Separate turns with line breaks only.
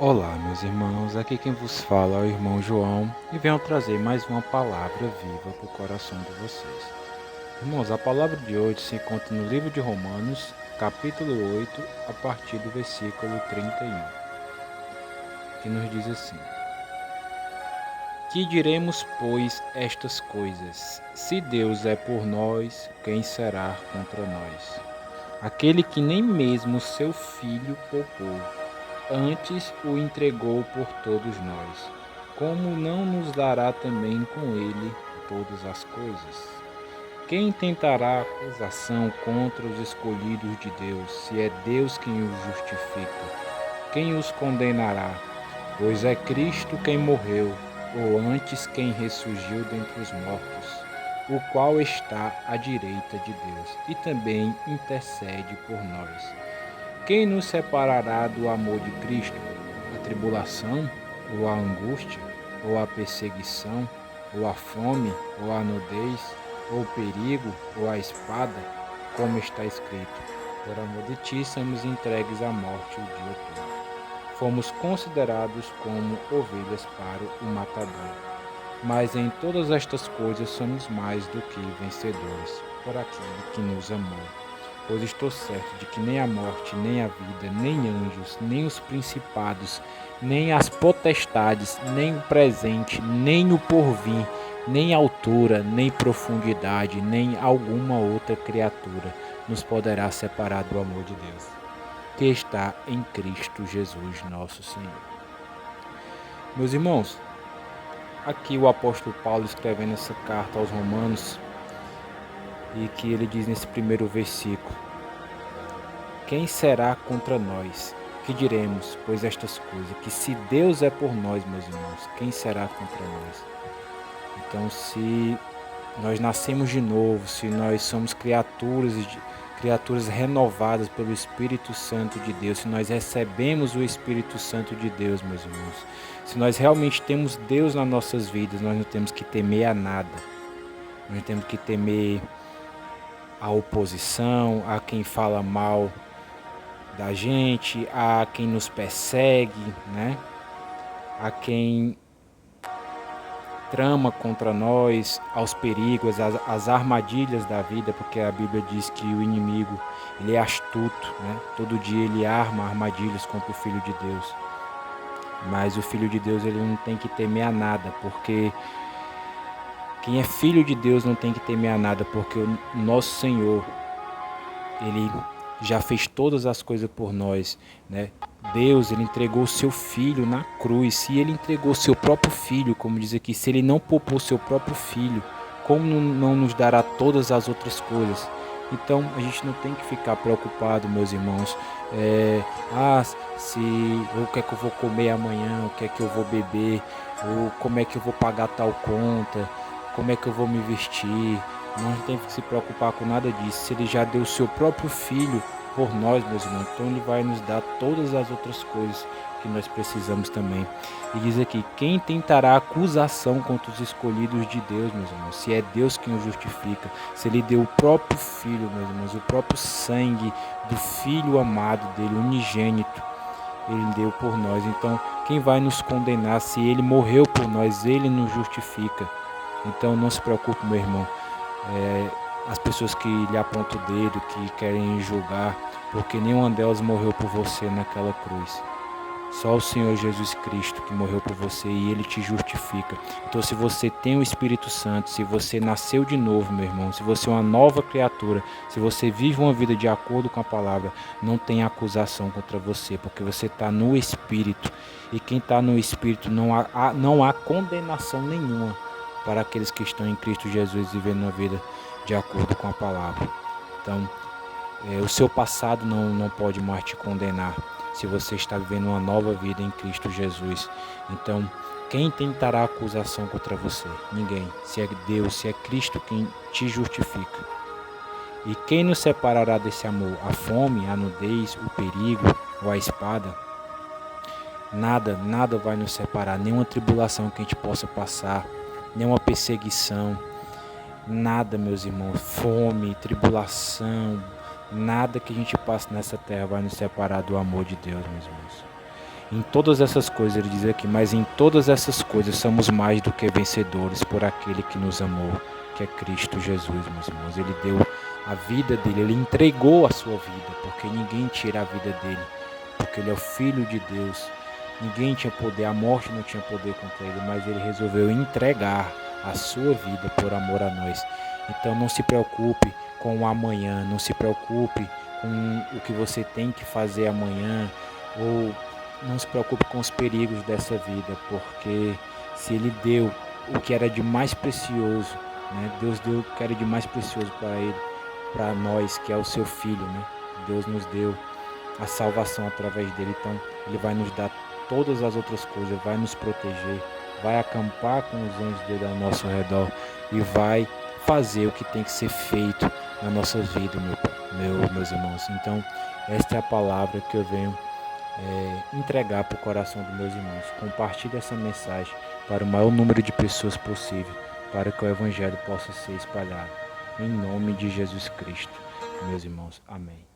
Olá, meus irmãos, aqui quem vos fala é o irmão João e venho trazer mais uma palavra viva para o coração de vocês. Irmãos, a palavra de hoje se encontra no livro de Romanos, capítulo 8, a partir do versículo 31, que nos diz assim: Que diremos, pois, estas coisas? Se Deus é por nós, quem será contra nós? Aquele que nem mesmo seu filho poupou, antes o entregou por todos nós, como não nos dará também com ele todas as coisas? Quem tentará acusação contra os escolhidos de Deus, se é Deus quem os justifica? Quem os condenará? Pois é Cristo quem morreu, ou antes quem ressurgiu dentre os mortos, o qual está à direita de Deus e também intercede por nós. Quem nos separará do amor de Cristo? A tribulação, ou a angústia, ou a perseguição, ou a fome, ou a nudez, ou o perigo, ou a espada? Como está escrito: por amor de ti somos entregues à morte o dia todo. Fomos considerados como ovelhas para o matador. Mas em todas estas coisas somos mais do que vencedores, por aquele que nos amou. Pois estou certo de que nem a morte, nem a vida, nem anjos, nem os principados, nem as potestades, nem o presente, nem o porvir, nem altura, nem profundidade, nem alguma outra criatura nos poderá separar do amor de Deus, que está em Cristo Jesus, nosso Senhor. Meus irmãos, aqui o apóstolo Paulo escrevendo essa carta aos Romanos, e que ele diz nesse primeiro versículo: Quem será contra nós? Que diremos, pois, estas coisas? Que se Deus é por nós, meus irmãos, quem será contra nós? Então, se nós nascemos de novo, se nós somos criaturas renovadas pelo Espírito Santo de Deus, se nós recebemos o Espírito Santo de Deus, meus irmãos, se nós realmente temos Deus nas nossas vidas, nós não temos que temer a nada. Nós não temos que temer a oposição, a quem fala mal da gente, a quem nos persegue, né? A quem trama contra nós, aos perigos, às armadilhas da vida, porque a Bíblia diz que o inimigo, ele é astuto, né? Todo dia ele arma armadilhas contra o Filho de Deus. Mas o Filho de Deus, ele não tem que temer a nada, porque quem é filho de Deus não tem que temer a nada, porque o nosso Senhor, ele já fez todas as coisas por nós, né? Deus, ele entregou o seu filho na cruz. Se ele entregou o seu próprio filho, como diz aqui, se ele não poupou o seu próprio filho, como não nos dará todas as outras coisas? Então a gente não tem que ficar preocupado, meus irmãos. Se o que é que eu vou comer amanhã, o que é que eu vou beber, ou como é que eu vou pagar tal conta, como é que eu vou me vestir. Não tem que se preocupar com nada disso. Se ele já deu o seu próprio filho por nós, meus irmãos, então ele vai nos dar todas as outras coisas que nós precisamos também. E diz aqui: quem tentará acusação contra os escolhidos de Deus, meus irmãos? Se é Deus quem o justifica, se ele deu o próprio filho, meus irmãos, o próprio sangue do filho amado dele, unigênito, ele deu por nós. Então quem vai nos condenar? Se ele morreu por nós, ele nos justifica. Então não se preocupe, meu irmão. As pessoas que lhe apontam o dedo, que querem julgar, porque nenhuma delas morreu por você naquela cruz. Só o Senhor Jesus Cristo que morreu por você e Ele te justifica. Então, se você tem o Espírito Santo, se você nasceu de novo, meu irmão, se você é uma nova criatura, se você vive uma vida de acordo com a palavra, não tem acusação contra você, porque você está no Espírito. E quem está no Espírito, não há condenação nenhuma para aqueles que estão em Cristo Jesus vivendo uma vida de acordo com a palavra. Então, o seu passado não pode mais te condenar se você está vivendo uma nova vida em Cristo Jesus. Então, quem tentará acusação contra você? Ninguém. Se é Deus, se é Cristo quem te justifica. E quem nos separará desse amor? A fome, a nudez, o perigo ou a espada? Nada vai nos separar. Nenhuma tribulação que a gente possa passar, nenhuma perseguição, nada, meus irmãos, fome, tribulação, nada que a gente passe nessa terra vai nos separar do amor de Deus, meus irmãos. Em todas essas coisas, ele diz aqui, mas em todas essas coisas somos mais do que vencedores por aquele que nos amou, que é Cristo Jesus, meus irmãos. Ele deu a vida dele, ele entregou a sua vida, porque ninguém tira a vida dele, porque ele é o Filho de Deus. Ninguém tinha poder, a morte não tinha poder contra ele, mas ele resolveu entregar a sua vida por amor a nós. Então não se preocupe com o amanhã, não se preocupe com o que você tem que fazer amanhã, ou não se preocupe com os perigos dessa vida, porque se ele deu o que era de mais precioso, né? Deus deu o que era de mais precioso para ele, para nós, que é o seu Filho, né? Deus nos deu a salvação através dele, então ele vai nos dar todas as outras coisas, vai nos proteger, vai acampar com os anjos dele ao nosso redor e vai fazer o que tem que ser feito na nossa vida, meus irmãos. Então, esta é a palavra que eu venho entregar para o coração dos meus irmãos. Compartilhe essa mensagem para o maior número de pessoas possível, para que o Evangelho possa ser espalhado. Em nome de Jesus Cristo, meus irmãos. Amém.